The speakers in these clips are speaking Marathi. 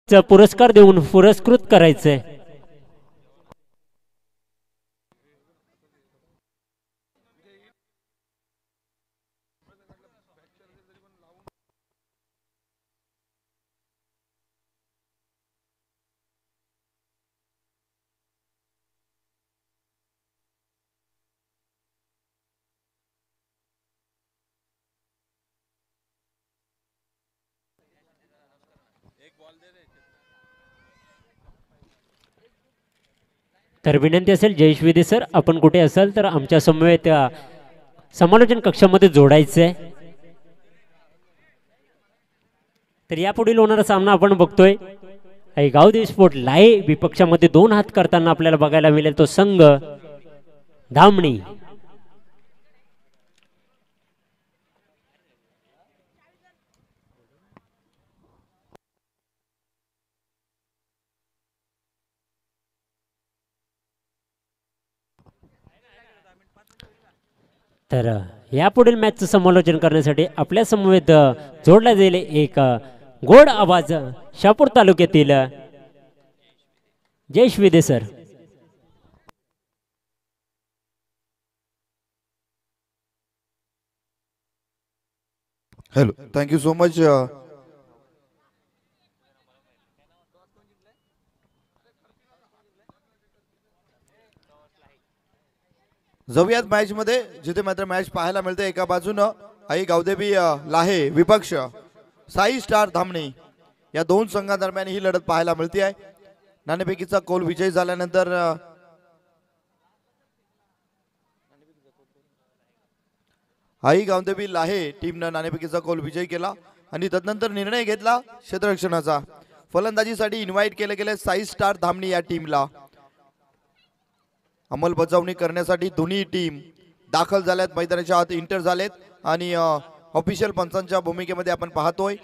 पुरस्कार देऊन पुरस्कृत करायचंय. तर विनंती असेल जयेश विदे सर, आपण कुठे असाल तर आमच्या समवेत समालोचन कक्षामध्ये जोडायचंय. तर यापुढील होणारा सामना आपण बघतोय गावदेवी स्पोर्ट लाहे विपक्षामध्ये 2 हात करताना आपल्याला बघायला मिळेल तो संघ धामणी. तर यापुढील मॅचचं समालोचन करण्यासाठी आपल्या समवेत जोडला जाईल एक गोड आवाज शहापूर तालुक्यातील Jayesh Vide sir. Hello, thank you so much. जाऊयात मॅच मध्ये, जिथे मात्र मॅच पाहायला मिळते. एका बाजूनं आई गावदेवी लाहे विपक्ष साई स्टार धामणी या 2 संघांदरम्यान ही लढत पाहायला मिळते आहे. नाणेफेकीचा कौल विजय झाल्यानंतर आई गावदेवी लाहे टीमनं नाणेफेकीचा कौल विजय केला आणि तदनंतर निर्णय घेतला क्षेत्ररक्षणाचा. फलंदाजीसाठी इन्व्हाइट केले गेले साई स्टार धामणी या टीमला. अंमलबजावणी करण्यासाठी दोन्ही टीम दाखल झाल्यात, मैदानाच्या आत इंटर झालेत आणि ऑफिशियल पंचांच्या भूमिकेमध्ये आपण पाहतोय.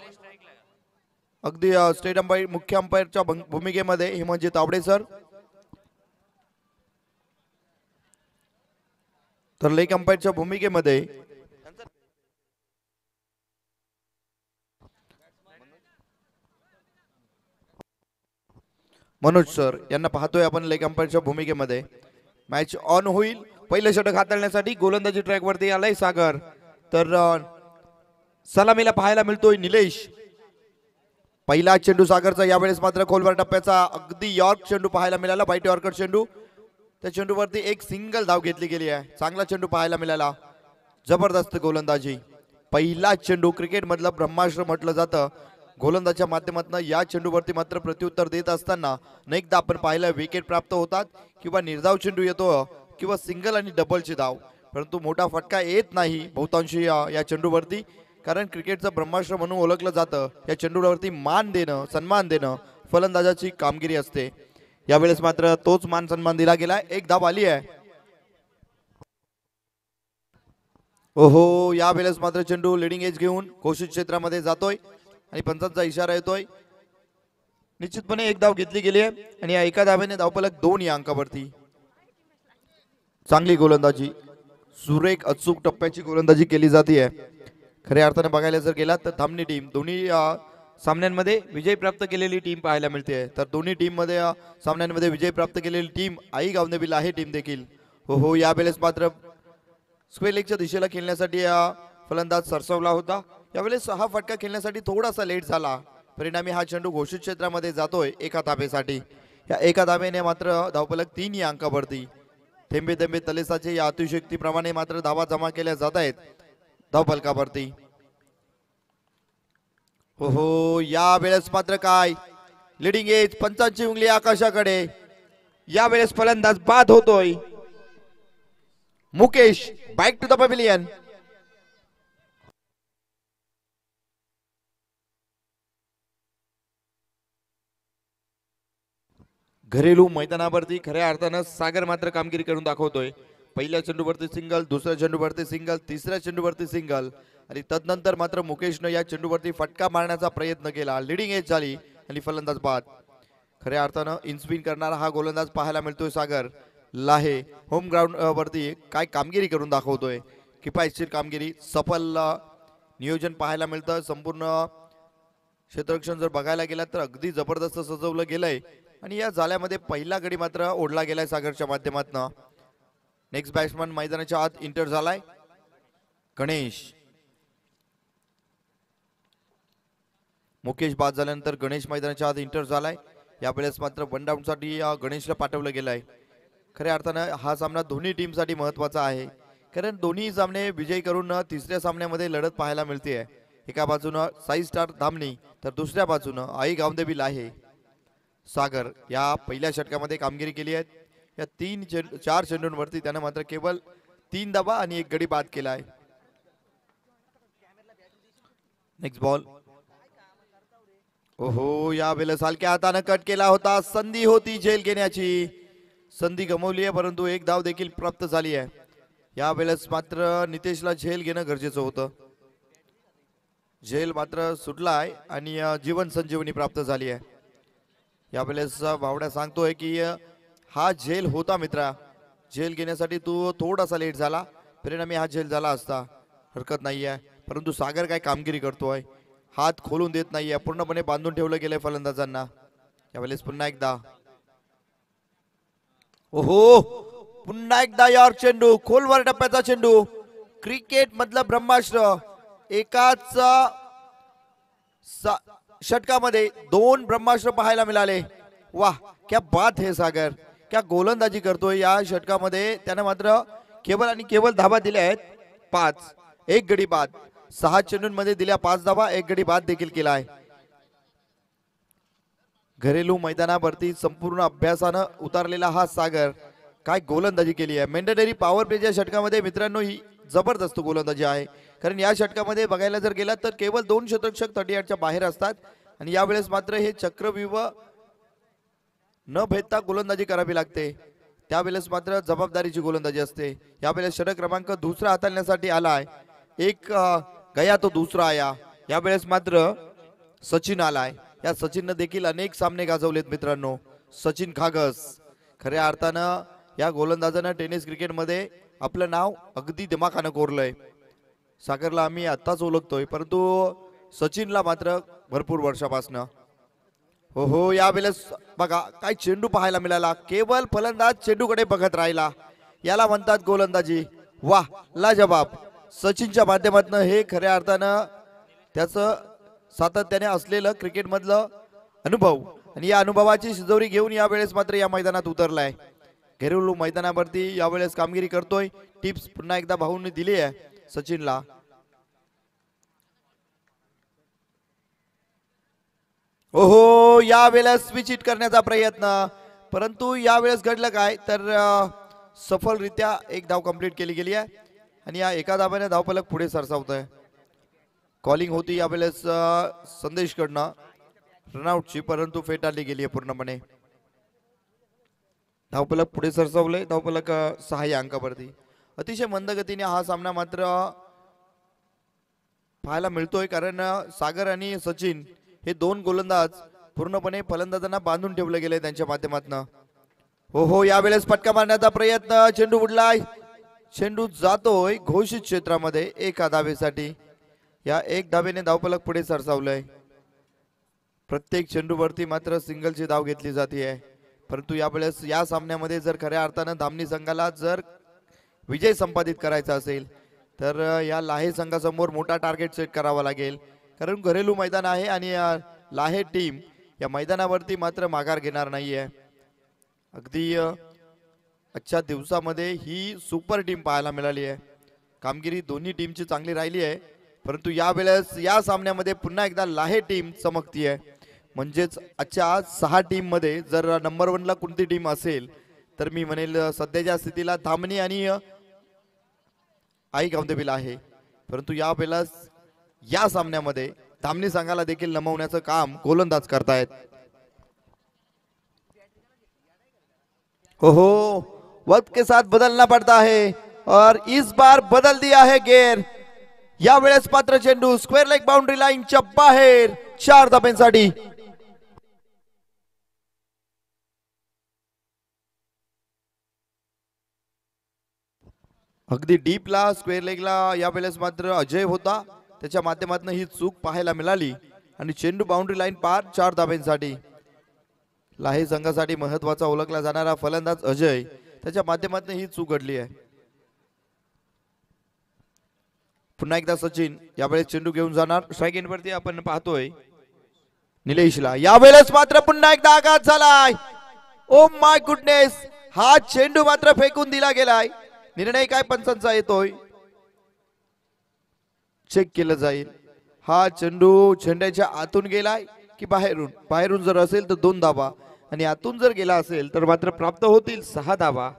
अगदी स्टेट अंपायर मुख्य अंपायरच्या भूमिकेमध्ये हेमंतजी तावडे सर, तर लेग अंपायरच्या भूमिकेमध्ये मनोज सर यांना पाहतोय आपण लेग अंपायरच्या भूमिकेमध्ये. मॅच ऑन होईल. पहिलं षटक हाताळण्यासाठी गोलंदाजी ट्रॅक वरती आलाय सागर. तर सलामीला पाहायला मिळतोय निलेश. पहिला चेंडू सागरचा, यावेळेस मात्र खोलवर टप्प्याचा अगदी यॉर्क चेंडू पाहायला मिळाला, बाईट यॉर्कर चेंडू. त्या चेंडूवरती एक सिंगल धाव घेतली गेली आहे. चांगला चेंडू पाहायला मिळाला, जबरदस्त गोलंदाजी. पहिला चेंडू क्रिकेट मधलं ब्रह्मास्त्र म्हटलं जातं. गोलंदाजच्या माध्यमातून या चेंडूवरती मात्र प्रत्युत्तर देत असताना अनेकदा आपण पाहिलं विकेट प्राप्त होतात किंवा निर्धाव चेंडू येतो किंवा सिंगल आणि डबलची धाव, परंतु मोठा फटका येत नाही बहुतांशी या चेंडूवरती. कारण क्रिकेटचं ब्रह्मास्त्र म्हणून ओळखलं जातं. या चेंडूवरती मान देणं, सन्मान देणं फलंदाजाची कामगिरी असते. यावेळेस मात्र तोच मान सन्मान दिला गेला. एक धाव आली आहे. ओहो, यावेळेस मात्र चेंडू लिडिंग एज घेऊन घोषित क्षेत्रामध्ये जातोय आणि पंचांचा इशारा येतोय. निश्चितपणे एक धाव घेतली गेली आहे आणि या एका धावेने धावफलक 2 या अंकावरती. चांगली गोलंदाजी, सुरेख अचूक टप्प्याची गोलंदाजी केली जाते. खऱ्या अर्थाने बघायला जर गेला तर धामणी टीम दोन्ही सामन्यांमध्ये विजय प्राप्त केलेली टीम पाहायला मिळते. तर दोन्ही टीम मध्ये सामन्यांमध्ये विजय प्राप्त केलेली टीम आई गावदेवी लाहे टीम देखील. हो, यावेळेस मात्र स्क्वेअर लेगच्या दिशेला खेळण्यासाठी फलंदाज सरसावला होता. यावेळेस हा फटका खेळण्यासाठी थोडासा लेट झाला, परिणामी हा चेंडू घोषित क्षेत्रामध्ये जातोय एका धाबेसाठी. या एका धाबेने मात्र धावफलक 3 या अंकावरती. थेंबे थेंबे तलेसाचे या अतिशक्तीप्रमाणे मात्र धावा जमा केल्या जात आहेत धावफलकावरती. हो, यावेळेस मात्र काय लिडिंग एज, पंचांची उंगली आकाशाकडे. यावेळेस फलंदाज बाद होतोय. Mukesh back to the pavilion. घरेलू मैदानावरती खऱ्या अर्थानं सागर मात्र कामगिरी करून दाखवतोय. पहिल्या चेंडूवरती सिंगल, दुसऱ्या चेंडूवरती सिंगल, तिसऱ्या चेंडूवरती सिंगल आणि तदनंतर मात्र मुकेशनं या चेंडूवरती फटका मारण्याचा प्रयत्न केला. लिडिंग एज झाली आणि फलंदाज बाद. खऱ्या अर्थानं इनस्पिन करणारा हा गोलंदाज पाहायला मिळतोय सागर लाहे. होम ग्राउंड वरती काय कामगिरी करून दाखवतोय. किफायतशीर कामगिरी, सफल नियोजन पाहायला मिळतं. संपूर्ण क्षेत्ररक्षण जर बघायला गेला तर अगदी जबरदस्त सजवलं गेलंय आणि या जाळ्यामध्ये पहिला गडी मात्र ओढला गेलाय सागरच्या माध्यमातून. नेक्स्ट बॅट्समन मैदानाच्या आत इंटर झालाय गणेश. मुकेश बाद झाल्यानंतर गणेश मैदानाच्या आत इंटर झालाय. यावेळेस मात्र वन डाऊन साठी गणेशला पाठवलं गेलंय. खऱ्या अर्थानं हा सामना दोन्ही टीमसाठी महत्वाचा आहे, कारण दोन्ही सामने विजयी करून तिसऱ्या सामन्यामध्ये लढत पाहायला मिळते. एका बाजूनं साई स्टार धामणी तर दुसऱ्या बाजूनं आई गावदेवी लाहे सागर या पहिल्या षटकामध्ये कामगिरी केली आहे. या 4 चेंडूंवरती त्यानं मात्र केवळ 3 धावा आणि 1 गडी बाद केला आहे. Next ball. ओहो, या वेळेस हलक्या हाताने कट केला होता. संधी होती झेल घेण्याची, संधी गमावली आहे, परंतु 1 धाव देखील प्राप्त झाली आहे. या वेळेस मात्र नितेशला झेल घेणं गरजेचं होतं. झेल मात्र सुटलाय आणि जीवन संजीवनी प्राप्त झाली आहे. यावेळेस भावड्या सांगतोय की हा झेल होता मित्रा, झेल घेण्यासाठी तू थोडासा लेट झाला, परिणामी हा झेल झाला असता, हरकत नाही आहे. परंतु सागर काय कामगिरी करतोय, हात खोलून देत नाहीये, पूर्णपणे बांधून ठेवलं गेलंय फलंदाजांना. यावेळेस पुन्हा एकदा, ओहो, पुन्हा एकदा यार चेंडू, खोलवर टप्प्याचा चेंडू, क्रिकेट मधलं ब्रह्मास्त्र. एकाच षटकामध्ये 2 ब्रह्मास्त्र पाहायला मिळाले. वाह, क्या बात है सागर, क्या गोलंदाजी करतोय या षटकामध्ये. त्याने मात्र केवळ आणि केवळ धावा दिल्या आहेत 5, 1 गडी बाद. 6 चेंडूंमध्ये दिल्या 5 धावा, 1 गडी बाद देखील केला आहे. घरेलू मैदानावरती संपूर्ण अभ्यासानं उतरलेला हा सागर काय गोलंदाजी केली आहे. मेंडेटरी पॉवर प्लेच्या षटकामध्ये मित्रांनो ही जबरदस्त गोलंदाजी आहे, कारण या षटकामध्ये बघायला जर गेला तर केवळ 2 क्षेत्ररक्षक 38च्या बाहेर असतात आणि यावेळेस मात्र हे चक्रव्यूह न भेदता गोलंदाजी करावी लागते. त्यावेळेस मात्र जबाबदारीची गोलंदाजी असते. यावेळेस षटक क्रमांक दुसरा हाताळण्यासाठी आलाय, एक गया तो दुसरा आया. यावेळेस मात्र सचिन आलाय. या सचिननं देखील अनेक सामने गाजवलेत मित्रांनो. सचिन खागस खऱ्या अर्थानं या गोलंदाजानं टेनिस क्रिकेटमध्ये आपलं नाव अगदी दिमाखानं कोरलंय. सागरला आम्ही आत्ताच ओळखतोय, परंतु सचिनला मात्र भरपूर वर्षापासनं. हो हो, यावेळेस बघा काय चेंडू पाहायला मिळाला. केवळ फलंदाज चेंडूकडे बघत राहिला, याला म्हणतात गोलंदाजी. वाह, लाजवाब. सचिनच्या माध्यमातून हे खऱ्या अर्थानं त्याचं सातत्याने असलेलं क्रिकेटमधलं अनुभव आणि या अनुभवाची शिजवरी घेऊन यावेळेस मात्र या मैदानात उतरलाय. घरेलू मैदानावरती यावेळेस कामगिरी करतोय. टिप्स पुन्हा एकदा भाऊंनी दिली आहे सचिनला. ओहो, यावेळेस स्विच हिट करण्याचा प्रयत्न, परंतु यावेळेस घडलं काय तर सफलरित्या 1 धाव कंप्लीट केली गेली आहे आणि या एका धावाने धावफलक पुढे सरसावतोय. कॉलिंग होती यावेळेस संदेशकडनं रनआउटची, परंतु फेटाळली गेली आहे पूर्णपणे. धावफलक पुढे सरसावले. धावफलक 6 या अंकावरती. अतिशय मंद गतीने हा सामना मात्र पाहायला मिळतोय, कारण सागर आणि सचिन हे 2 गोलंदाज पूर्णपणे फलंदाजांना बांधून ठेवले गेले त्यांच्या माध्यमातून. हो हो, यावेळेस फटका मारण्याचा प्रयत्न, चेंडू उडलाय, चेंडू जातोय घोषित क्षेत्रामध्ये 1 धावेसाठी. या 1 धावेने धावफलक पुढे सरसावलंय. प्रत्येक चेंडूवरती मात्र सिंगलची धाव घेतली जाते आहे, परंतु यावेळेस या सामन्यामध्ये जर खऱ्या अर्थानं धामणी संघाला जर विजय संपादित करायचा असेल तर या लाहे संघासमोर मोठा टार्गेट सेट करावा लागेल, कारण घरेलू मैदान आहे आणि लाहे टीम या मैदानावरती मात्र माघार घेणार नाहीये. अगदी आजच्या दिवसामध्ये ही सुपर टीम पाहायला मिळाली आहे. कामगिरी दोन्ही टीमची चांगली राहिली आहे, परंतु यावेळेस या सामन्यामध्ये पुन्हा एकदा लाहे टीम चमकती आहे. म्हणजेच आजच्या 6 टीम मध्ये जर नंबर 1 ला कोणती टीम असेल तर मी म्हणेल सध्याच्या स्थितीला धामणी आणि आई गावदेवी आहे. परंतु यावेळेस या सामन्यामध्ये धामणी संघाला देखील नमवण्याचं काम गोलंदाज करतायत. हो, वक्त के साथ बदलना पड़ता है और इस बार बदल दिया है गेर. यावेळेस पात्र चेंडू स्क्वेअर लेग बाउंड्री लाईनच्या बाहेर 4 धाब्यांसाठी. अगदी डीपला स्क्वेअर लेगला यावेळेस मात्र अजय होता, त्याच्या माध्यमातून ही चूक पाहायला मिळाली आणि चेंडू बाउंड्री लाईन पार 4 धाब्यांसाठी. लाहे संघासाठी महत्वाचा ओळखला जाणारा फलंदाज अजय त्याच्या माध्यमातून ही चूक घडली आहे. पुन्हा एकदा सचिन यावेळेस चेंडू घेऊन जाणार स्ट्राईक एंड वरती आपण पाहतोय निलेशला. यावेळेस मात्र पुन्हा एकदा आघात झालाय. ओ माय गुडनेस, हा चेंडू मात्र फेकून दिला गेलाय. निर्णय काय पंचांचा येतोय चेक केलं जाईल. हा चेंडू चेंड्याच्या आतून गेलाय की बाहेरून. बाहेरून जर असेल तर 2 धाबा आणि आतून जर गेला असेल तर मात्र प्राप्त होतील 6 धाबा.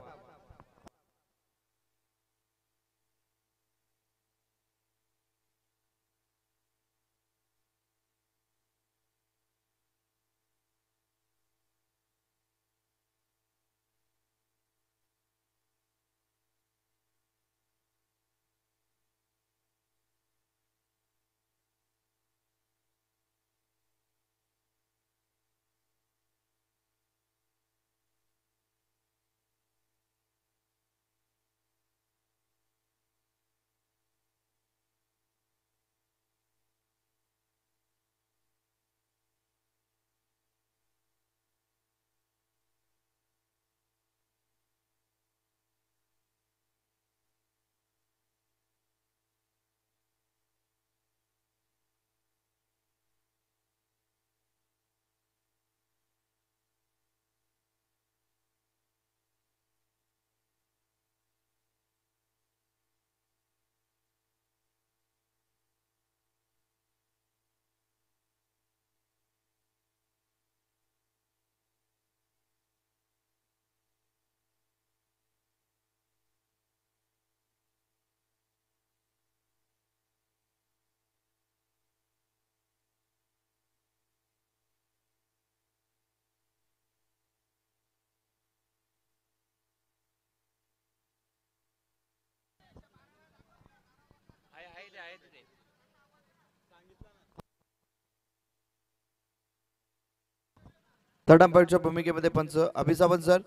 थर्ड अंपायरच्या भूमिकेमध्ये पंच अभिसावंत सर.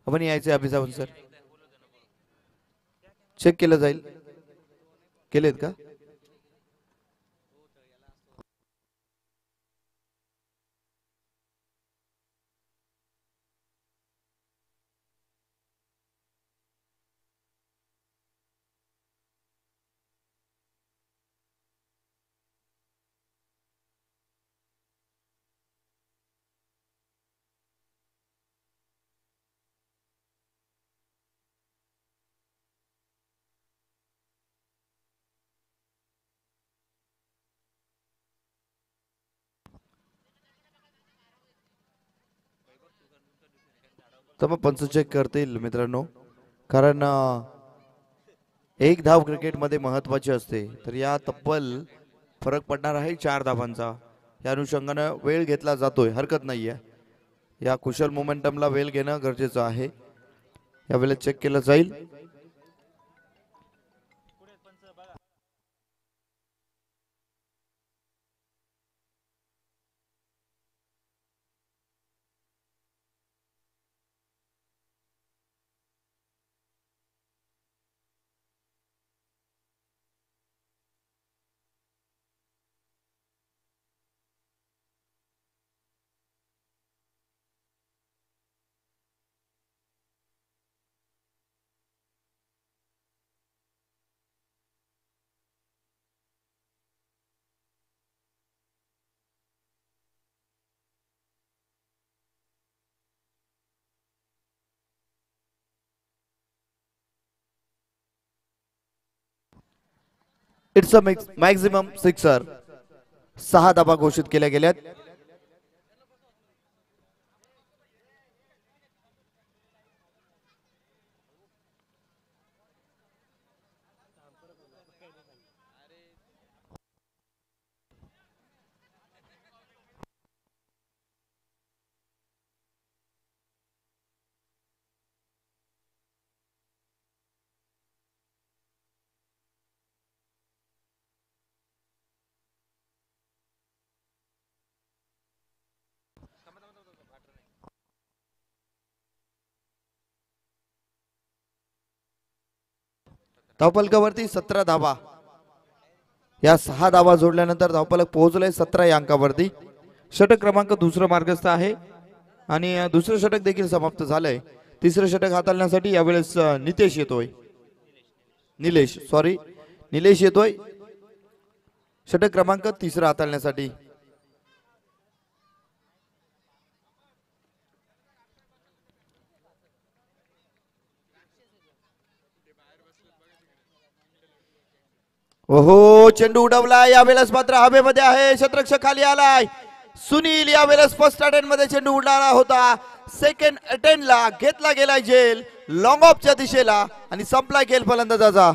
आपण यायचे अभिसावंत सर. चेक केलं जाईल. केलेत का? तर मग पंच चेक करतील मित्रांनो, कारण एक धाव क्रिकेटमध्ये महत्वाची असते. तर या तब्बल फरक पडणार आहे 4 धावांचा. या अनुषंगानं वेळ घेतला जातोय, हरकत नाहीये. या कुशल मोमेंटमला वेळ घेणं गरजेचं आहे. यावेळेस चेक केलं जाईल. It's a maximum sixer. 6 धाबा घोषित केल्या गेल्यात. धावफलकावरती 17 धाबा. या 6 धावा जोडल्यानंतर धावफलक पोहोचलाय 17 या अंकावरती. षटक क्रमांक दुसरं मार्गस्थ आहे आणि दुसरं षटक देखील समाप्त झालंय. तिसरं षटक हाताळण्यासाठी यावेळेस निलेश येतोय षटक क्रमांक तिसरा हाताळण्यासाठी. ओहो, चेंडू उडवला यावेळेस मात्र हवेमध्ये आहे. क्षेत्ररक्षक खाली आलाय. सुनील यावेळेस फर्स्ट अटेम्प्ट मध्ये चेंडू उडवला होता. सेकंड अटेम्प्टला घेतला गेलाय झेल लॉंग ऑफच्या दिशेला आणि संपला खेळ फलंदाजाचा.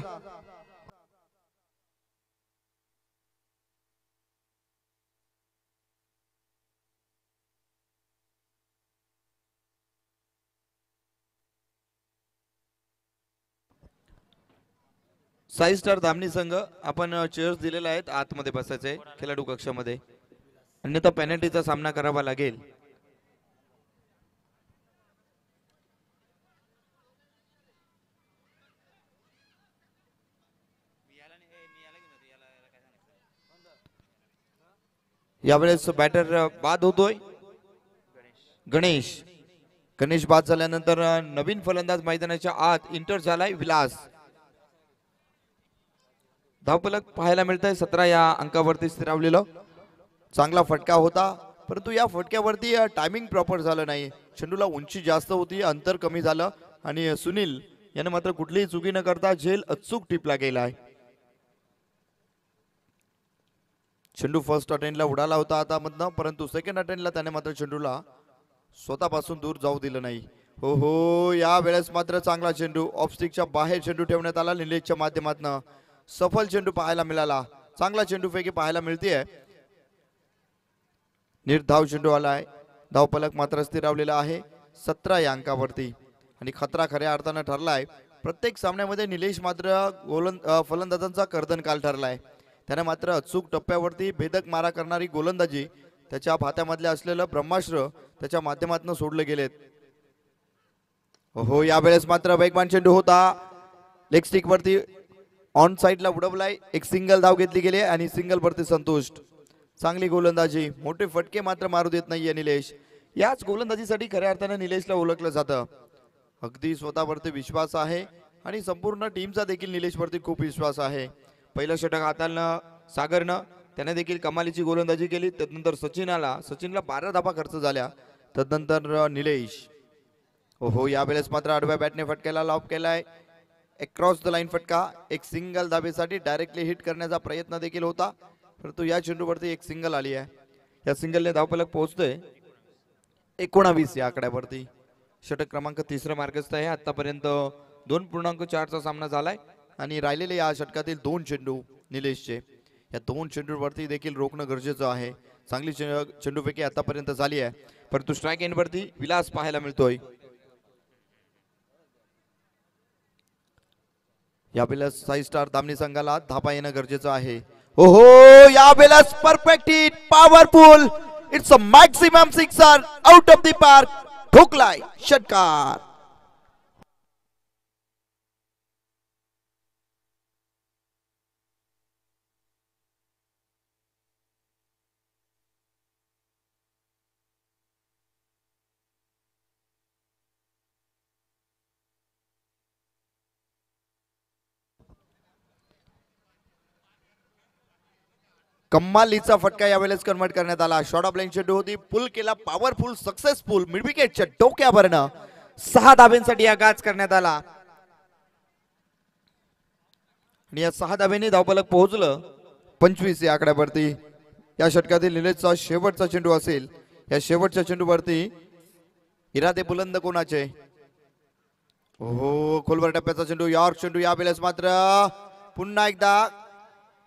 साई स्टार धामणी संघ आपण चेअर्स दिलेले आहेत आतमध्ये बसायचे खेळाडू कक्षामध्ये, अन्यथा पेनल्टीचा सामना करावा लागेल. यावेळेस बॅटर बाद होतोय गणेश बाद झाल्यानंतर नवीन फलंदाज मैदानाच्या आत इंटर झालाय विलास. धावफलक पाहायला मिळत आहे 17 या अंकावरती स्थिरावलेलं. चांगला फटका होता परंतु या फटक्यावरती टायमिंग प्रॉपर झालं नाही. चेंडूला उंची जास्त होती, अंतर कमी झालं आणि सुनील याने मात्र कुठलीही चुकी न करता झेल अचूक टिपला गेला आहे. चेंडू फर्स्ट अटेम्प्टला उडाला होता हातामधनं, परंतु सेकंड अटेम्प्टला त्याने मात्र चेंडूला स्वतःपासून दूर जाऊ दिलं नाही. हो, या वेळेस मात्र चांगला चेंडू ऑफस्टिकच्या बाहेर चेंडू ठेवण्यात आला. निलेशच्या माध्यमातून सफल चेंडू पाहायला मिळाला. चांगला चेंडू फेकी पाहायला मिळतेय. निर्धाव चेंडू आलाय. धावफलक मात्र स्थिरावलेला आहे 17 या अंकावरती आणि खतरा खऱ्या अर्थानं ठरलाय. प्रत्येक सामन्यामध्ये निलेश मात्र फलंदाजांचा कर्दनकाल ठरलाय. त्याने मात्र अचूक टप्प्यावरती भेदक मारा करणारी गोलंदाजी, त्याच्या भात्यामधले असलेलं ब्रह्मास्त्र त्याच्या माध्यमातून सोडले गेलेत. हो, यावेळेस मात्र वेगवान चेंडू होता. लेग स्टिक वरती ऑन साइडला उडवलाय. एक सिंगल धाव घेतली गेली आणि सिंगल वरती संतुष्ट. चांगली गोलंदाजी, मोठे फटके मात्र मारू देत नाहीये निलेश. याच गोलंदाजीसाठी खऱ्या अर्थाने निलेशला ओळखलं जातं. अगदी स्वतःवरती विश्वास आहे आणि संपूर्ण टीमचा देखील निलेशवरती खूप विश्वास आहे. पहिलं षटक हाताळणं सागरनं, त्याने देखील कमालीची गोलंदाजी केली. त्यानंतर सचिनला 12 धावा खर्च झाल्या. तदनंतर निलेश. हो, यावेळेस मात्र आडव्या बॅटने फटक्याला लॉब केलाय. अक्रॉस द लाईन फटका. एक सिंगल धाबेसाठी डायरेक्टली हिट करण्याचा प्रयत्न देखील होता, परंतु या चेंडूवरती एक सिंगल आली आहे. या सिंगलने धावफलक पोहोचतोय 19 या आकड्यावरती. षटक क्रमांक तिसरं मार्गस्थ आहे. आतापर्यंत 2.4चा सामना झालाय आणि राहिलेले या षटकातील 2 चेंडू निलेशचे. या 2 चेंडूवरती देखील रोखणं गरजेचं आहे. चांगली चेंडूपैकी आतापर्यंत झाली आहे, परंतु स्ट्राईक एंड वरती विलास पाहायला मिळतोय. यावेळेस साई स्टार धामणी संघाला धापा येणं गरजेचं आहे. ओहो, यावेळेस perfect hit, powerful, it's a maximum sixer out of the park. ठोकलाय षटकार. कमालीचा फटका यावेळेस कन्वर्ट करण्यात आला. शॉर्ट ऑफ लाईन चेंडू होती, पुल केला, पॉवरफुल, सक्सेसफुल, मिड विकेटच्या डोक्यावरनं 6 धाब्यांसाठी आगाज करण्यात आला आणि या 6 धाब्यांनी धावफलक पोहोचलं 25 या आकड्यावरती. या षटकातील निलेशचा शेवटचा चेंडू असेल. या शेवटच्या चेंडूवरती इरादे बुलंद कोणाचे. हो, खोलवर टप्प्याचा चेंडू, यॉर्क चेंडू. यावेळेस मात्र पुन्हा एकदा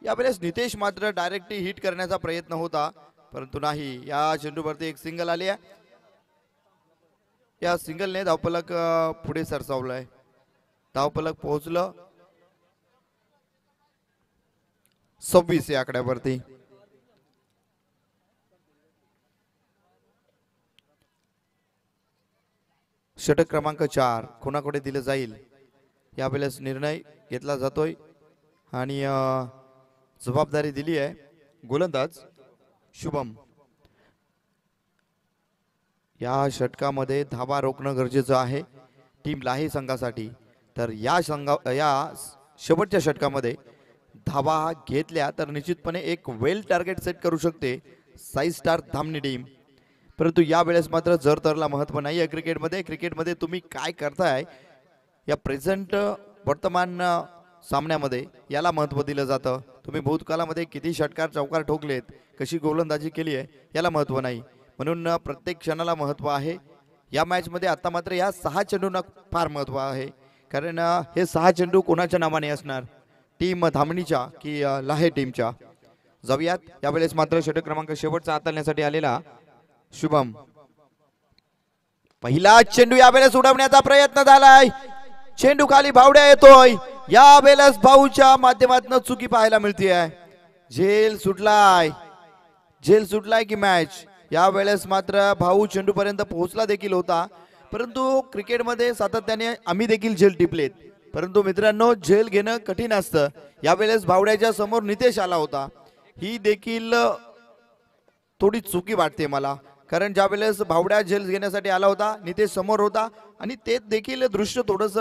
यावेळेस नितेश मात्र डायरेक्टली हिट करण्याचा प्रयत्न होता, परंतु नाही. या चेंडूवरती एक सिंगल आली आहे. या सिंगलने धावफलक पुढे सरसावलाय. धावफलक पोहोचलं 26 या आकड्यावरती. षटक क्रमांक 4 कोणाकडे दिलं जाईल यावेळेस निर्णय घेतला जातोय आणि जबाबदारी दिली आहे गोलंदाज शुभम. या षटकामध्ये धावा रोखणं गरजेचं आहे टीम लाहे संघासाठी. तर या शेवटच्या षटकामध्ये धावा घेतल्या तर निश्चितपणे एक वेल टार्गेट सेट करू शकते साई स्टार धामणी टीम. परंतु या वेळेस मात्र जर तरला महत्व नाही आहे क्रिकेटमध्ये तुम्ही काय करताय या प्रेझेंट वर्तमान सामन्यामध्ये याला महत्व दिलं जातं. तुम्ही भूतकाळामध्ये किती षटकार चौकार ठोकलेत, कशी गोलंदाजी केली आहे याला महत्व नाही. म्हणून प्रत्येक क्षणाला महत्व आहे. या मॅचमध्ये आता मात्र या 6 चेंडूंना फार महत्व आहे. कारण हे 6 चेंडू कोणाच्या नावाने असणार, टीम धामणीच्या की लाहे टीमच्या. जाऊयात यावेळेस मात्र षटक क्रमांक शेवटचा हाताळण्यासाठी आलेला शुभम. पहिला चेंडू यावेळेस उडवण्याचा प्रयत्न झालाय. चेंडू खाली भावड्या येतोय. यावेळेस भाऊच्या माध्यमातून चुकी पाहायला मिळते. झेल सुटलाय की मॅच. यावेळेस मात्र भाऊ चेंडू पर्यंत पोहोचला देखील होता. परंतु क्रिकेटमध्ये सातत्याने आम्ही देखील झेल टिपलेत. परंतु मित्रांनो झेल घेणं कठीण असतं. यावेळेस भावड्याच्या समोर नितेश आला होता. ही देखील थोडी चुकी वाटते मला. कारण ज्या वेळेस भावड्या झेल घेण्यासाठी आला होता नितेश समोर होता आणि ते देखील दृश्य थोडस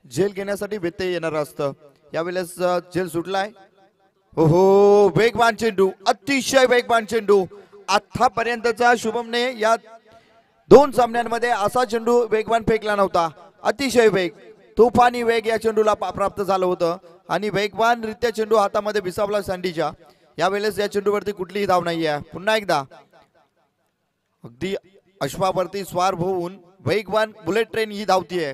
झेल घेण्यासाठी व्यत्यय येणार असतं. यावेळेस झेल सुटलाय. हो वेगवान चेंडू, अतिशय वेगवान चेंडू. आतापर्यंतचा शुभमने या 2 सामन्यांमध्ये असा चेंडू वेगवान फेकला नव्हता. अतिशय वेग, तुफानी वेग या चेंडूला प्राप्त झालं होतं आणि वेगवान रित्या चेंडू हातामध्ये विसावला सँडीच्या. यावेळेस या चेंडूवरती कुठलीही धाव नाहीये. पुन्हा एकदा अगदी अश्वावरती स्वार होऊन वेगवान बुलेट ट्रेन ही धावतीये.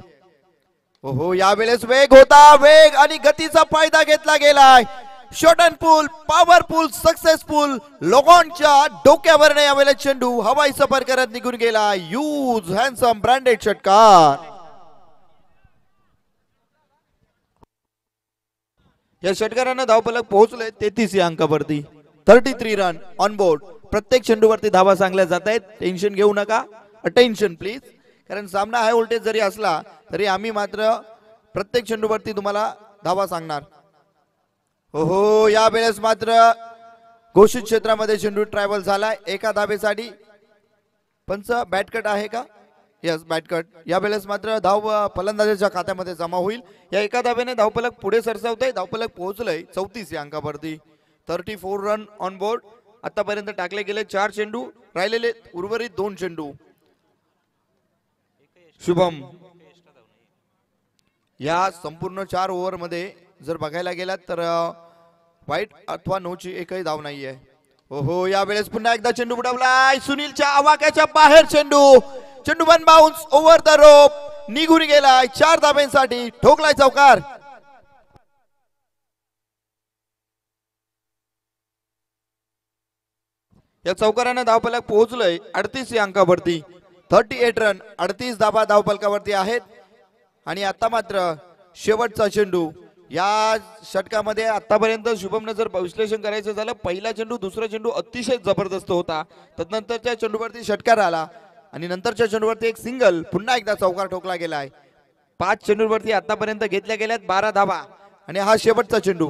हो यावेळेस वेग होता, वेग आणि गतीचा फायदा घेतला गेलाय. Shot and pull, powerful, successful. लोगॉनच्या डोक्यावर यावेळेस चेंडू हवाई सफर करत निघून गेला. यूज हँडसम ब्रँडेड षटकार. या षटकारांना धावफलक पोहोचले 33 या अंकावरती. 33 रन ऑन बोर्ड. प्रत्येक चेंडूवरती धावा सांगल्या जात आहेत. टेन्शन घेऊ नका, अटेन्शन प्लीज. कारण सामना हाय व्होल्टेज जरी असला तरी आम्ही मात्र प्रत्येक चेंडूवरती तुम्हाला धावा सांगणार. हो यावेळेस मात्र घोषित क्षेत्रामध्ये चेंडू ट्रॅव्हल झाला एका धावेसाठी. पंच बॅटकट आहे का? यस बॅटकट. यावेळेस मात्र धाव फलंदाजाच्या खात्यामध्ये जमा होईल. या एका धावेने धावफलक पुढे सरसावतोय. धावफलक पोहोचलंय 34 या अंकावरती. 34 रन ऑन बोर्ड. आतापर्यंत टाकले गेले 4 चेंडू, राहिलेले उर्वरित 2 चेंडू. शुभम या संपूर्ण 4 ओव्हर मध्ये जर बघायला गेलात तर वाईट अथवा नोची एकही धाव नाहीये. हो यावेळेस पुन्हा एकदा चेंडू बुडवलाय. सुनीलच्या आवाक्याच्या बाहेर चेंडू. चेंडू one bounce over the rope निघून गेलाय. 4 धाब्यांसाठी ठोकलाय चौकार. या चौकारानं धावफलक पोहोचलंय 38 या अंकावरती. 38 रन, 38 धाबा धावफलकावरती आहेत. आणि आता मात्र शेवटचा चेंडू या षटकामध्ये. आतापर्यंत शुभमने जर विश्लेषण करायचं झालं, पहिला चेंडू दुसरा चेंडू अतिशय जबरदस्त होता. तदनंतरच्या चेंडूवरती षटकार आला आणि नंतरच्या चेंडूवरती एक सिंगल. पुन्हा एकदा चौकार ठोकला गेलाय. 5 चेंडूवरती आतापर्यंत घेतल्या गेल्यात 12 धावा आणि हा शेवटचा चेंडू.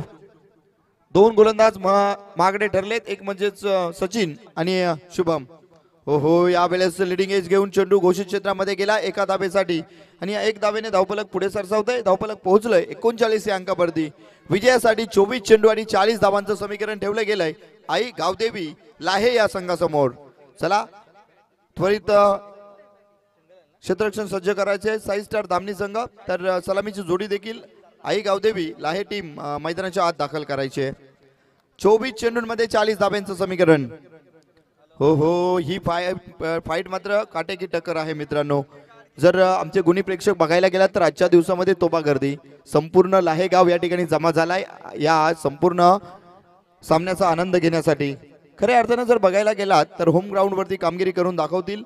2 गोलंदाज मागडे ठरलेत, एक म्हणजेच सचिन आणि शुभम. हो यावेळेस लिडिंग एज घेऊन चेंडू घोषित क्षेत्रामध्ये गेला एका धावेसाठी आणि या 1 धावेने धावफलक पुढे सरसावतंय. धावफलक पोहोचलंय 39 या अंकावरती. विजयासाठी 24 चेंडू आणि 40 धावांचं समीकरण ठेवलं गेलंय आई गावदेवी लाहे या संघासमोर. चला त्वरित क्षेत्ररक्षण सज्ज करायचे साई स्टार धामणी संघ. तर सलामीची जोडी देखील आई गावदेवी लाहे टीम मैदानाच्या आत दाखल करायचे. 24 चेंडूंमध्ये 40 धाब्यांचं समीकरण. हो ही फाईट मात्र काटेकी टक्कर आहे मित्रांनो. जर आमचे गुणी प्रेक्षक बघायला गेलात तर आजच्या दिवसामध्ये तोबा गर्दी. संपूर्ण लाहेगाव या ठिकाणी जमा झालाय या संपूर्ण सामन्याचा आनंद घेण्यासाठी. खऱ्या अर्थानं जर बघायला गेलात तर होम ग्राउंड वरती कामगिरी करून दाखवतील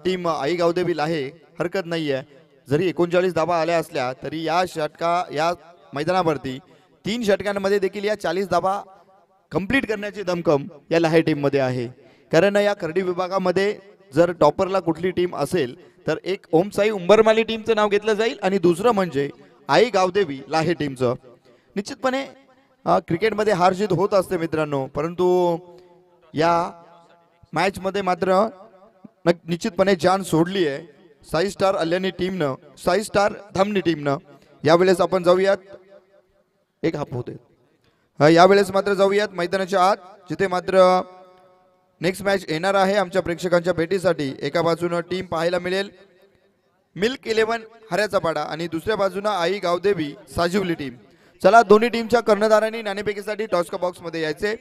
टीम आई गावदेवी लाहे. हरकत नाहीये. जरी 39 धावा आल्या असल्या तरी या मैदानावरती 3 षटकांमध्ये देखील या 40 धावा कंप्लीट करण्याची दमखम या लाहे टीम मध्ये आहे. कारण या खर्डी विभागामध्ये जर टॉपरला कुठली टीम असेल तर एक ओमसाई उंबरमाली टीमचं नाव घेतलं जाईल आणि दुसरं म्हणजे आई गावदेवी लाहे टीमचं. निश्चितपणे क्रिकेटमध्ये हार जीत होत असते मित्रांनो, परंतु या मॅच मध्ये मात्र निश्चितपणे जान सोडली आहे साई स्टार अल्यानी टीमनं, साई स्टार धामणी टीमनं. यावेळेस आपण जाऊयात, एक हाप होते. यावेळेस मात्र जाऊयात मैदानाच्या आत, जिथे मात्र नेक्स्ट मॅच येणार आहे आमच्या प्रेक्षकांच्या भेटीसाठी. एका बाजूनं टीम पाहायला मिळेल मिल्क 11 हऱ्याचा पाडा आणि दुसऱ्या बाजूनं आई गावदेवी साजिवली टीम. चला, दोन्ही टीमच्या कर्णधारांनी नाणेफेकीसाठी टॉस का बॉक्स मध्ये यायचे.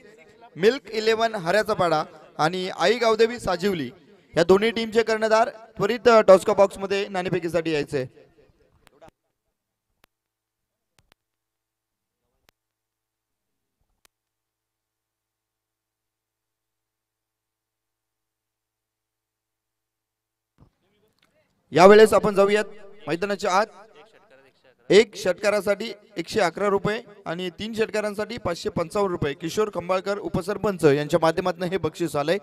मिल्क 11 हऱ्याचा पाडा आणि आई गावदेवी साजिवली या दोन्ही टीमचे कर्णधार त्वरित टॉस का बॉक्स मध्ये नाणेफेकीसाठी यायचे. यावेळेस आपण जाऊयात मैदानाच्या आत. एक षटकारासाठी 111 रुपये आणि 3 षटकारांसाठी 555 रुपये किशोर खंबाळकर उपसरपंच यांच्या माध्यमातून हे बक्षीस आलंय.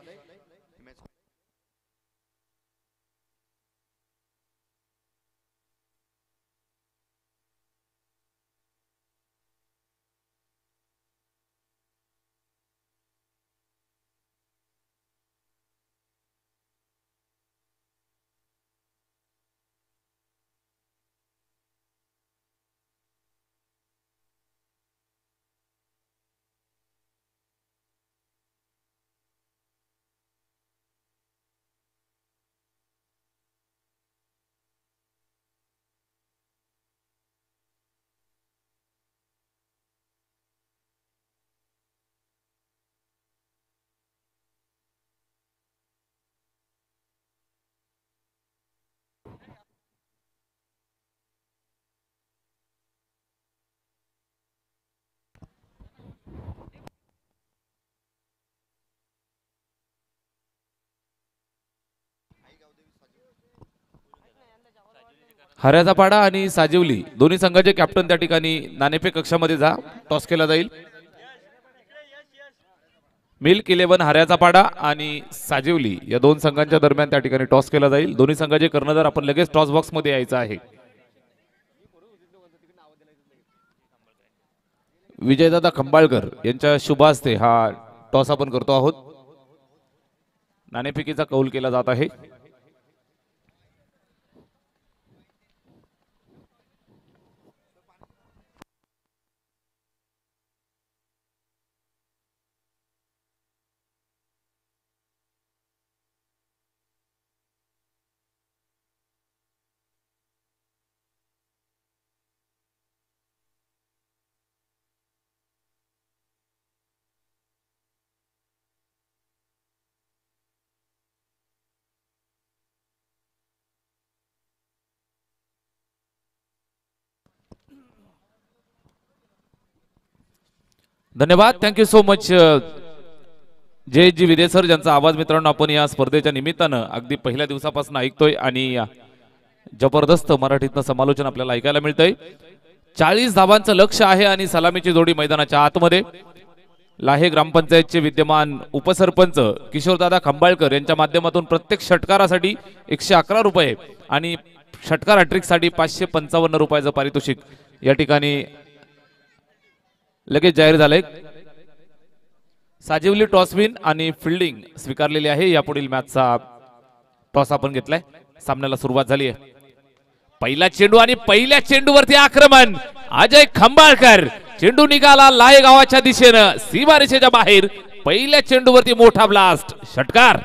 हऱ्याचा पाडा आणि साजिवली दोन्ही संघाचे कॅप्टन त्या ठिकाणी नाणेफेक कक्षामध्ये जा, टॉस केला जाईल. मिल्क 11 हऱ्याचा पाडा आणि साजिवली या दोन संघांच्या दरम्यान त्या ठिकाणी टॉस केला जाईल. दोन्ही संघाचे कर्णधार आपण लगेच टॉस बॉक्स मध्ये यायचं आहे. विजयदादा खंबाळकर यांच्या शुभ हस्ते हा टॉस आपण करतो आहोत. नाणेफेकीचा कौल केला जात आहे. धन्यवाद, थँक्यू सो मच जयजी विदे सर, ज्यांचा आवाज मित्रांनो आपण या स्पर्धेच्या निमित्तानं अगदी पहिल्या दिवसापासून ऐकतोय आणि जबरदस्त मराठीतनं समालोचन आपल्याला ऐकायला मिळतंय. 40 धावांचं लक्ष आहे आणि सलामीची जोडी मैदानाच्या आतमध्ये. लाहे ग्रामपंचायतचे विद्यमान उपसरपंच किशोरदादा खंबाळकर यांच्या माध्यमातून प्रत्येक षटकारासाठी 111 रुपये आणि षटकार हॅट्रिकसाठी 555 रुपयाचं पारितोषिक या ठिकाणी लगेच जाहीर झालंय. साजिवली टॉस विन आणि फिल्डिंग स्वीकारलेली आहे. यापुढील मॅचचा टॉस आपण घेतलाय. सामन्याला सुरुवात झाली आहे. पहिला चेंडू आणि पहिल्या चेंडूवरती आक्रमण अजय खंबाळकर. चेंडू निघाला लाहे गावाच्या दिशेनं सीमारेषेच्या बाहेर. पहिल्या चेंडूवरती मोठा ब्लास्ट, षटकार.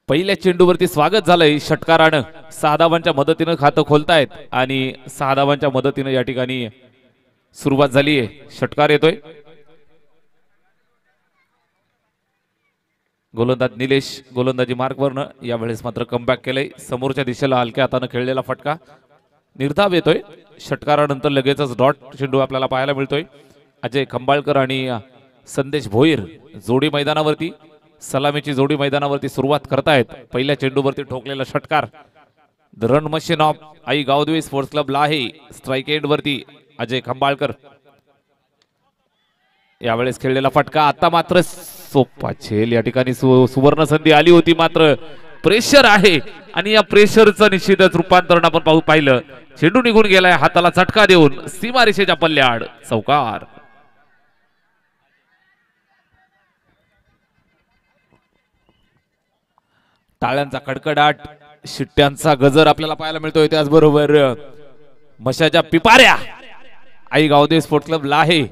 पहिल्या चेंडूवरती स्वागत झालंय षटकारानं. 6 धावांच्या मदतीनं खातं खोलतायत आणि 6 धावांच्या मदतीनं या ठिकाणी सुरुवात झाली आहे. षटकार येतोय. गोलंदाज निलेश गोलंदाजी मार्कवरनं यावेळेस मात्र कमबॅक केलंय. समोरच्या दिशेला हलक्या हातानं खेळलेला फटका निर्धाव येतोय. षटकारानंतर लगेचच डॉट चेंडू आपल्याला पाहायला मिळतोय. अजय खंबाळकर आणि संदेश भोईर जोडी मैदानावरती, सलामीची जोडी मैदानावरती सुरुवात करतायत. पहिल्या चेंडूवरती ठोकलेला षटकार. The run machine of Aai Gavdevi sports club लाहे. स्ट्राइक एंड वरती अजय खंबाळकर. यावेळेस खेळलेला फटका आता मात्र सोपा झेल या ठिकाणी सुवर्ण संधी आली होती मात्र प्रेशर आहे आणि या प्रेशरचं निश्चितच रूपांतरण आपण पाहिलं. चेंडू निघून गेलाय हाताला चटका देऊन सीमारेषेच्या पल्ल्याआड चौकार. टाळ्यांचा कडकडाट शिट्ट्यांचा गजर आपल्याला पाहायला मिळतोय. त्याचबरोबर मशाच्या पिपाऱ्या आई गावदेवी स्पोर्ट्स क्लब लाहे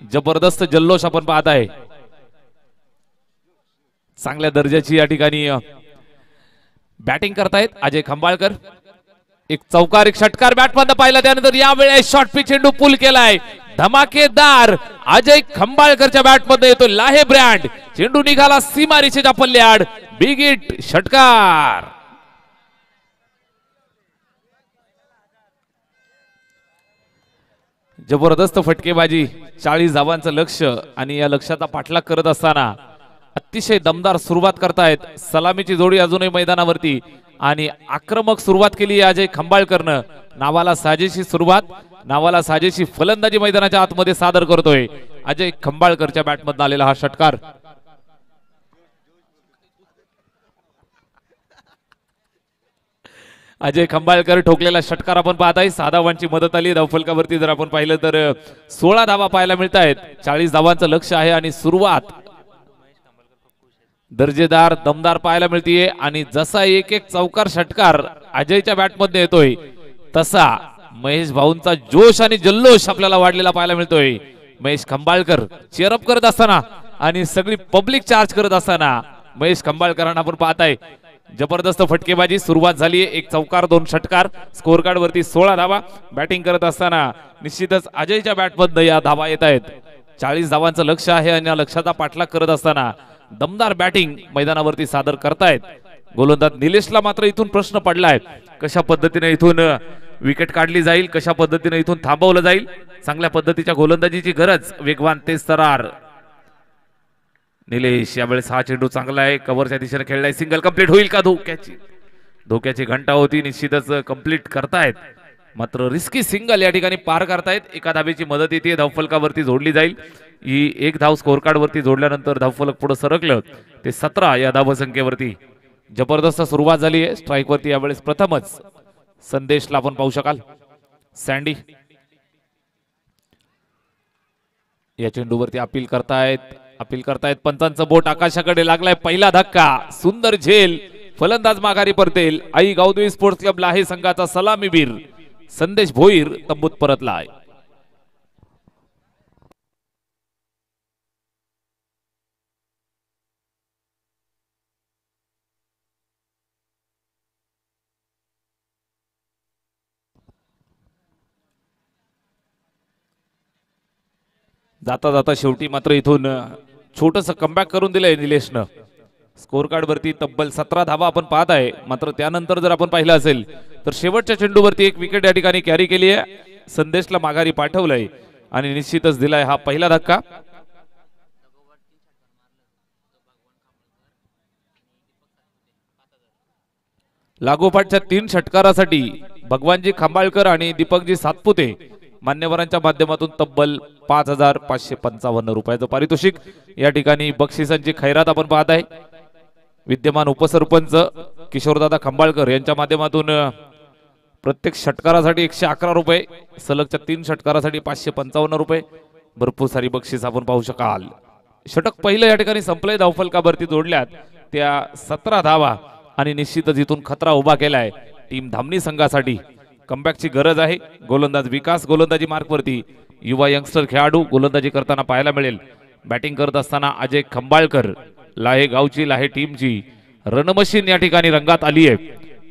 जबरदस्त जल्लोष आपण पाहत आहे. चांगल्या दर्जाची या ठिकाणी बॅटिंग करतायत अजय खंबाळकर. एक चौकार एक षटकार बॅटमधून पाहिला त्यानंतर यावेळेस शॉर्ट पिच चेंडू पुल केलाय धमाकेदार अजय खंबाळकरच्या बॅटमध्ये येतो लाहे ब्रँड. चेंडू निघाला सीमारेषेच्या पल्ल्याआड बिग हिट षटकार. जबरदस्त फटकेबाजी 40 धावांचं लक्ष आणि या लक्ष्याचा पाठलाग करत असताना अतिशय दमदार सुरुवात करतायत. सलामीची जोडी अजूनही मैदानावरती आणि आक्रमक सुरुवात केली अजय खंबाळकरनं. नावाला साजेशी सुरुवात नावाला साजेशी फलंदाजी मैदानाच्या आतमध्ये सादर करतोय अजय खंबाळकरच्या बॅटमधून आलेला हा षटकार. अजय खंबाळकर ठोकलेला षटकार आपण पाहत आहे. 6 धावांची मदत आली धावफलकावरती. जर आपण पाहिलं तर 16 धावा पाहायला मिळत आहेत. 40 धावांचं लक्ष आहे आणि सुरुवात दर्जेदार दमदार पाहायला मिळतीये. आणि जसा एक एक चौकार षटकार अजयच्या बॅटमध्ये येतोय तसा महेश भाऊंचा जोश आणि जल्लोष आपल्याला वाढलेला पाहायला मिळतोय. महेश खंबाळकर चेअरअप करत असताना आणि सगळी पब्लिक चार्ज करत असताना महेश खंबाळकरांना आपण पाहताय. जबरदस्त फटकेबाजी सुरुवात झाली. एक चौकार 2 षटकार स्कोर कार्ड वरती 16 धावा. बॅटिंग करत असताना निश्चितच अजयच्या बॅटमधनं या धावा येत आहेत. 40 धावांचं लक्ष आहे आणि या लक्ष्याचा पाठलाग करत असताना दमदार बॅटिंग मैदानावरती सादर करतायत. गोलंदाज निलेशला मात्र इथून प्रश्न पडलाय कशा पद्धतीने इथून विकेट काढली जाईल, कशा पद्धतीने इथून थांबवलं जाईल. चांगल्या पद्धतीच्या गोलंदाजीची गरज. वेगवान तेज तरार निलेश. यावेळेस हा चेंडू चांगला आहे कव्हरच्या दिशेने खेळलाय. सिंगल कंप्लीट होईल का? धोक्याची घंटा होती. निश्चितच कंप्लीट करतायत मात्र रिस्की सिंगल या ठिकाणी पार करतायत. एका धावेची मदत येते धावफलकावरती जोडली जाईल. ही एक धाव स्कोर कार्ड वरती जोडल्यानंतर धावफलक पुढे सरकलं ते 17 या धावसंख्येवरती. जबरदस्त सुरुवात झाली आहे. स्ट्राईक वरती यावेळेस प्रथमच संदेशला आपण पाहू शकाल. सँडी या चेंडूवरती अपील करतायत पंचांचं बोट आकाशाकडे लागलाय. पहिला धक्का सुंदर झेल फलंदाज माघारी परतेल. आई गावदेवी स्पोर्ट्स क्लब लाहे संघाचा सलामीवीर संदेश भोईर तंबूत परतलाय. जाता जाता शेवटी मात्र इथून छोटस कमबॅक करून दिलंय निलेशनं. स्कोर कार्ड वरती तब्बल 17 धावा आपण पाहत आहे. मात्र त्यानंतर जर आपण पाहिलं असेल तर शेवटच्या चेंडूवरती एक विकेट या ठिकाणी कॅरी केली आहे. संदेशला माघारी पाठवलंय आणि निश्चितच दिलाय हा पहिला धक्का. लागोपाठच्या 3 षटकारासाठी भगवानजी खंबाळकर आणि दीपकजी सातपुते मान्यवरांच्या माध्यमातून तब्बल 5,555 रुपयाचं पारितोषिक. या ठिकाणी बक्षिसांची खैरात आपण पाहत आहे. विद्यमान उपसरपंच किशोरदादा खंबाळकर यांच्या माध्यमातून प्रत्येक षटकारासाठी 111 रुपये, सलगच्या 3 षटकारासाठी 555 रुपये. भरपूर सारी बक्षीस आपण पाहू शकाल. षटक पहिलं या ठिकाणी संपलंय. धावफलकावरती जोडल्यात त्या 17 धावा आणि निश्चितच इथून खतरा उभा केलाय टीम धामणी संघासाठी. कमबॅकची गरज आहे. गोलंदाज विकास गोलंदाजी मार्कवरती युवा यंगस्टर खेळाडू गोलंदाजी करताना पाहायला मिळेल. बॅटिंग करत असताना अजय खंबाळकर. लाहे गावची लाहे टीमची रणमशीन या ठिकाणी रंगात आली आहे.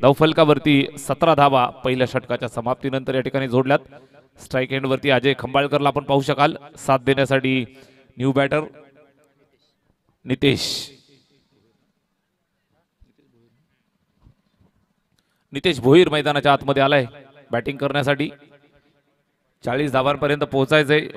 धावफलकावरती 17 धावा पहिल्या षटकाच्या समाप्तीनंतर या ठिकाणी जोडल्यात. स्ट्राईक एंड वरती अजय खंबाळकरला आपण पाहू शकाल. साथ देण्यासाठी न्यू बॅटर नितेश भोईर मैदानाच्या आतमध्ये आलाय बॅटिंग करण्यासाठी. 40 धावांपर्यंत पोहोचायचंय.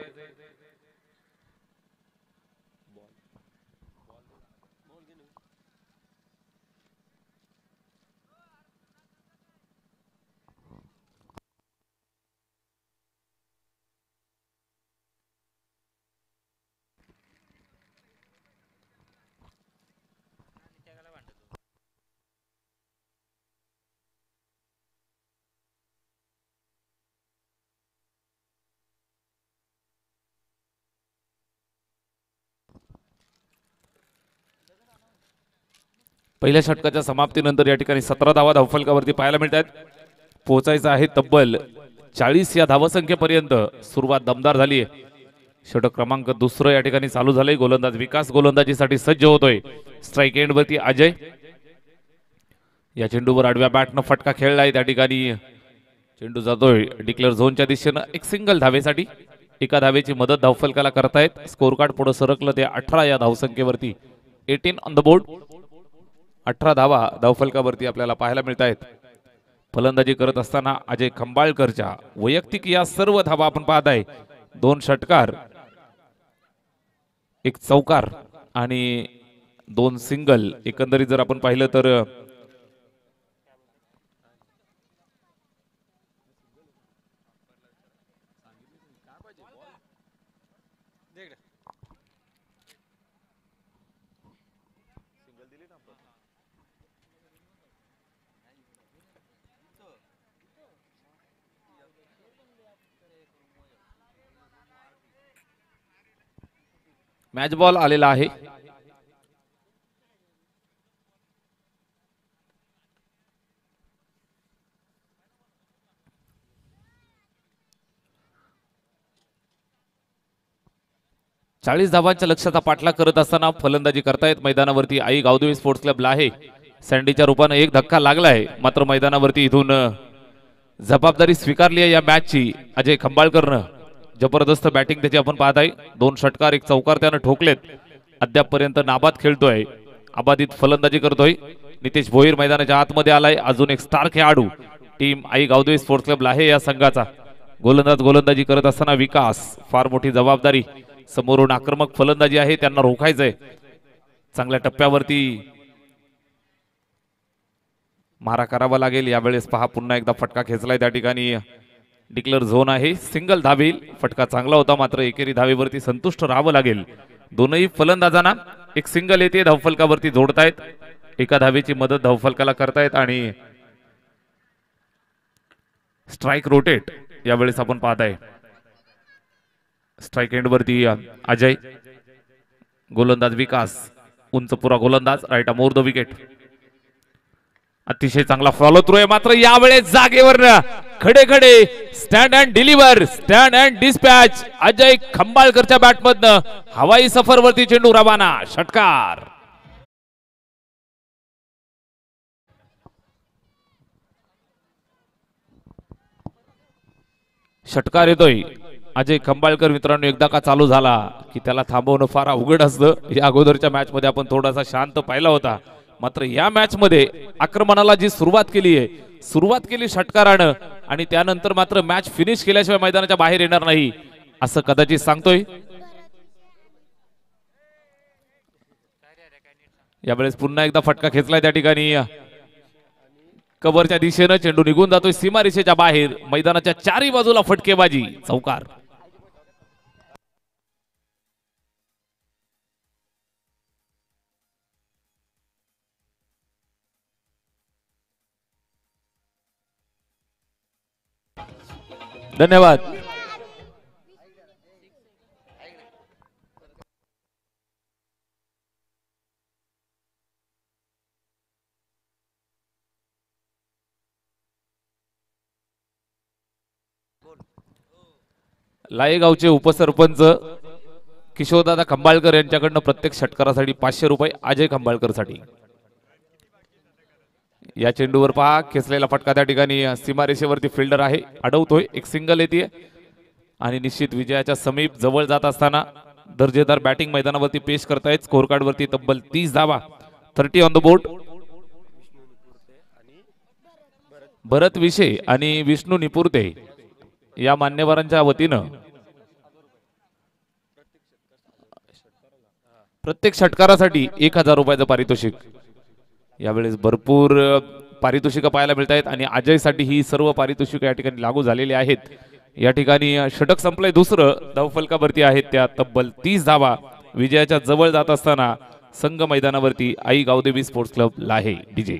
पहिल्या षटकाच्या समाप्तीनंतर या ठिकाणी 17 धावा धावफलकावरती पाहायला मिळतात. पोहोचायचं आहे तब्बल 40 या धावसंख्येपर्यंत. सुरुवात दमदार झाली आहे. षटक क्रमांक दुसरं या ठिकाणी चालू झालंय. गोलंदाज विकास गोलंदाजीसाठी सज्ज होतोय. स्ट्राईक एंड वरती अजय. या चेंडूवर आडव्या बॅटनं फटका खेळलाय. त्या ठिकाणी चेंडू जातोय डिक्लेअर झोनच्या दिशेनं. एक सिंगल धावेसाठी. एका धावेची मदत धावफलकाला करतायत. स्कोर कार्ड पुढे सरकलं ते 18 या धावसंख्येवरती. 18 ऑन द बोर्ड. 18 धावा धावफलकावरती आपल्याला पाहायला मिळत आहेत. फलंदाजी करत असताना अजय खंबाळकरच्या वैयक्तिक या सर्व धावा आपण पाहत आहे. 2 षटकार, 1 चौकार आणि 2 सिंगल. एकंदरीत जर आपण पाहिलं तर मॅच बॉल आलेला आहे. चाळीस धावांच्या लक्ष्याचा पाठलाग करत असताना फलंदाजी करतायत मैदानावरती आई गावदेवी स्पोर्ट्स क्लब लाहे. सँडीच्या रूपाने एक धक्का लागलाय, मात्र मैदानावरती इथून जबाबदारी स्वीकारली आहे या मॅचची अजय खंबाळकरनं. जबरदस्त बॅटिंग त्याची आपण पाहत आहे. 2 षटकार 1 चौकार त्यानं ठोकलेत. अद्यापपर्यंत नाबाद खेळतोय. अबाधित फलंदाजी करतोय. नितेश भोईर मैदानाच्या आतमध्ये आलाय. अजून एक स्टार खेळाडू टीम आई गावदेवी स्पोर्ट्स क्लब लाहे या संघाचा. गोलंदाजी करत असताना विकास. फार मोठी जबाबदारी. समोरून आक्रमक फलंदाजी आहे, त्यांना रोखायचंय. चांगल्या टप्प्यावरती मारा करावा लागेल. यावेळेस पहा पुन्हा एकदा फटका खेचलाय. त्या ठिकाणी डिक्लेअर झोन आहे. सिंगल धावेल. फटका चांगला होता, मात्र एकेरी धावेवरती संतुष्ट राहावं लागेल. दोनही फलंदाजांना एक सिंगल येते धावफलकावरती जोडतायत. एका धावेची मदत धावफलकाला करतायत आणि स्ट्राईक रोटेट यावेळेस आपण पाहत आहे. स्ट्राईक एंड वरती अजय. गोलंदाज विकास. उंच पुरा गोलंदाज. Right arm over the wicket. अतिशय चांगला फॉलो थ्रू आहे, मात्र यावेळेस जागेवर खडे खडे stand and deliver, stand and dispatch. Ajay खंबाळकरच्या बॅटमधनं हवाई सफरवरती चेंडू रवाना. षटकार. षटकार येतोय. अजय खंबाळकर मित्रांनो एकदा का चालू झाला की त्याला थांबवणं फार अवघड असतं. या अगोदरच्या मॅच मध्ये आपण थोडासा शांत पाहिला होता, मात्र या मॅच मध्ये आक्रमणाला जी सुरुवात केली षटकारानं आणि त्यानंतर मात्र मॅच फिनिश केल्याशिवाय मैदानाच्या बाहेर येणार नाही असं कदाचित सांगतोय. यावेळेस पुन्हा एकदा फटका खेचलाय. त्या ठिकाणी कव्हरच्या दिशेनं चेंडू निघून जातोय सीमारेषेच्या बाहेर. मैदानाच्या चारही बाजूला फटकेबाजी. चौकार. धन्यवाद. लायगावचे उपसरपंच किशोरदादा खंबाळकर यांच्याकडनं प्रत्येक षटकारासाठी 500 रुपये अजय खंबाळकर साठी. या चेंडूवर पहा खेचलेला फटका. त्या ठिकाणी सीमारेषेवरती फिल्डर आहे, अडवतोय. एक सिंगल येते आणि निश्चित विजयाच्या समीप जवळ जात असताना दर्जेदार बॅटिंग मैदानावरती पेश करतायत. स्कोर कार्ड वरती तब्बल 30 धावा. 30 ऑन द बोर्ड. भरत विशे आणि विष्णू निपुर्ते या मान्यवरांच्या वतीनं प्रत्येक षटकारासाठी 1000 रुपयाचं पारितोषिक. यावेळेस भरपूर पारितोषिक पाहायला मिळत आहेत आणि अजयसाठी ही सर्व पारितोषिक या ठिकाणी लागू झालेली आहेत. या ठिकाणी षटक संपलंय. दुसरं धावफलकावरती आहेत त्या तब्बल 30 धावा. विजयाच्या जवळ जात असताना संघ मैदानावरती आई गावदेवी स्पोर्ट्स क्लब लाहे. डीजे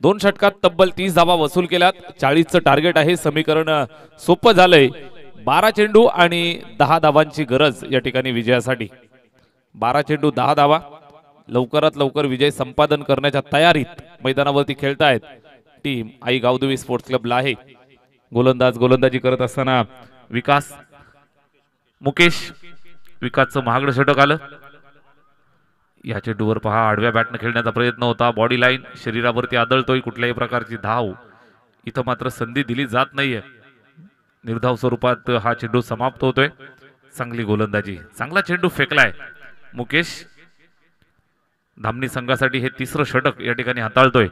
2 षटकात तब्बल 30 धावा वसूल केल्यात. 40चं टार्गेट आहे. समीकरण सोपं झालंय. 12 चेंडू आणि 10 धावांची गरज या ठिकाणी विजयासाठी. 12 चेंडू 10 धावा. लवकरात लवकर विजय संपादन करण्याच्या तयारीत मैदानावरती खेळतायत टीम आई गावदेवी स्पोर्ट्स क्लब लाहे. गोलंदाजी करत असताना विकास मुकेश. विकासचं महागडं षटक आलं. या चेंडूवर पहा आडव्या बॅटनं खेळण्याचा प्रयत्न होता. बॉडी लाईन शरीरावरती आदळतोय. कुठल्याही प्रकारची धाव इथं मात्र संधी दिली जात नाहीये. निर्धाव स्वरूपात हा चेंडू समाप्त होतोय. चांगली गोलंदाजी. चांगला चेंडू फेकलाय मुकेश. धामणी संघासाठी हे 3रं षटक या ठिकाणी हाताळतोय.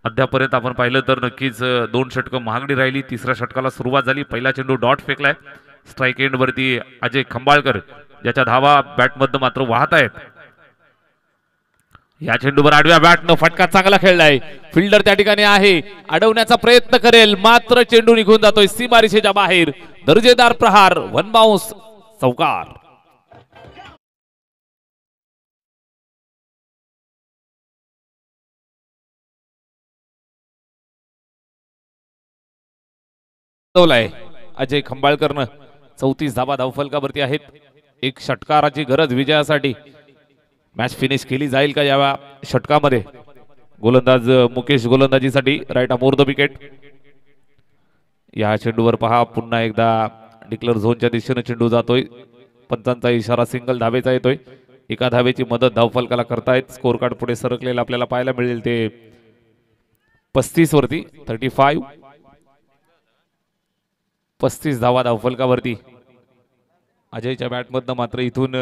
अद्यापर्यंत आपण पाहिलं तर नक्कीच 2 षटकं महागडी राहिली. 3ऱ्या षटकाला सुरुवात झाली. पहिला चेंडू डॉट फेकलाय. स्ट्राईक एंड वरती अजय खंबाळकर ज्याच्या धावा बॅटमधनं मात्र वाहत आहेत. या चेंडूवर आडव्या बॅटनं फटका चांगला खेळलाय. फिल्डर त्या ठिकाणी आहे. अडवण्याचा प्रयत्न करेल मात्र चेंडू निघून जातोय सीमारेषेच्या बाहेर. दर्जेदार प्रहार. 1 बाउन्स. चौकार. अजय खंबाळकरनं 34 धावा धावफलकावरती आहेत. 1 षटकाराची गरज विजयासाठी. मॅच फिनिश केली जाईल का या षटकामध्ये. गोलंदाज मुकेश गोलंदाजीसाठी राईट अमोर द विकेट. या चेंडूवर पहा पुन्हा एकदा डिक्लेअर झोनच्या दिशेने चेंडू जातोय. पंचांचा इशारा सिंगल धावेचा येतोय. 1 धावेची मदत धावफलकाला करतायत. स्कोर कार्ड पुढे सरकलेला आपल्याला पाहायला मिळेल ते 35 वरती. 35 धावा धावफलकावरती. अजयच्या बॅटमधनं मात्र इथून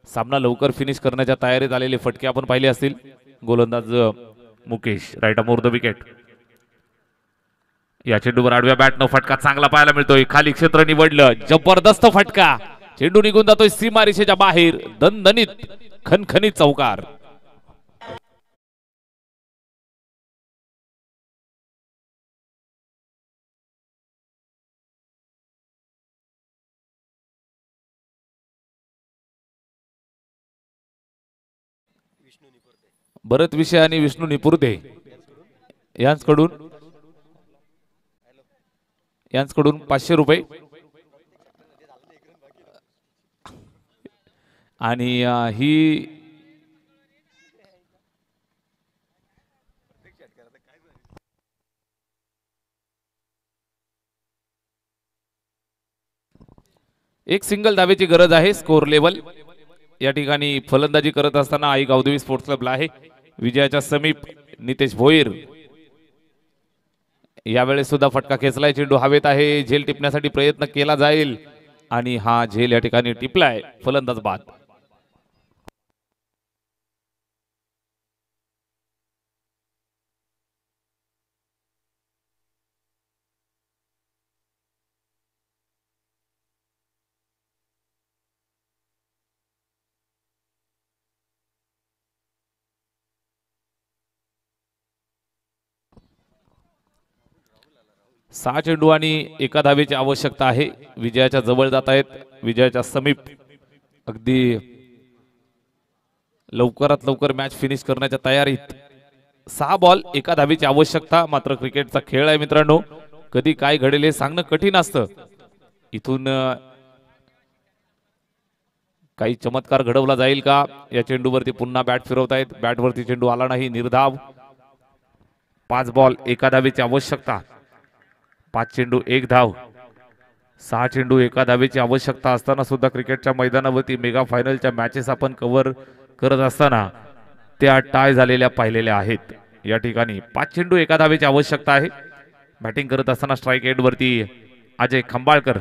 सामना लवकर फिनिश करण्याच्या तयारीत आलेले फटके आपण पाहिले असतील. गोलंदाज मुकेश राईट अमोर द विकेट. या चेंडूवर आडव्या बॅटनं फटका चांगला पाहायला मिळतोय. खाली क्षेत्र निवडलं. जबरदस्त फटका. चेंडू निघून जातोय सीमारेषेच्या बाहेर. दणदणीत खणखणीत चौकार. भरत विषय आणि विष्णू निपुर्ते यांच्याकडून 500 रुपये आणि ही एक सिंगल धावेची गरज आहे. स्कोर लेवल या ठिकाणी फलंदाजी करत असताना आई गावदेवी स्पोर्ट्स क्लब आहे. विजयाच्या समीप नितेश भोईर. यावेळेस सुद्धा फटका खेचलाय. चेंडू हवेत आहे. झेल टिपण्यासाठी प्रयत्न केला जाईल आणि हा झेल या ठिकाणी टिपलाय. फलंदाज बाद. सहा चेंडू आणि 1 धावेची आवश्यकता आहे. विजयाच्या जवळ जात आहेत. विजयाच्या समीप. अगदी लवकरात लवकर मॅच फिनिश करण्याच्या तयारीत. 6 बॉल 1 धावेची आवश्यकता. मात्र क्रिकेटचा खेळ आहे मित्रांनो. कधी काय घडेल हे सांगणं कठीण असतं. इथून काही चमत्कार घडवला जाईल का. या चेंडूवरती पुन्हा बॅट फिरवतायत. बॅटवरती चेंडू आला नाही. निर्धाव. 5 बॉल 1 धावेची आवश्यकता. 5 चेंडू 1 धाव. 6 चेंडू 1 धावेची आवश्यकता असताना सुद्धा क्रिकेटच्या मैदानावरती मेगा फायनलच्या मॅचेस आपण कव्हर करत असताना त्या टाय झालेल्या पाहिलेल्या आहेत. या ठिकाणी 5 चेंडू 1 धावेची आवश्यकता आहे. बॅटिंग करत असताना स्ट्राईक एंड वरती अजय खंबाळकर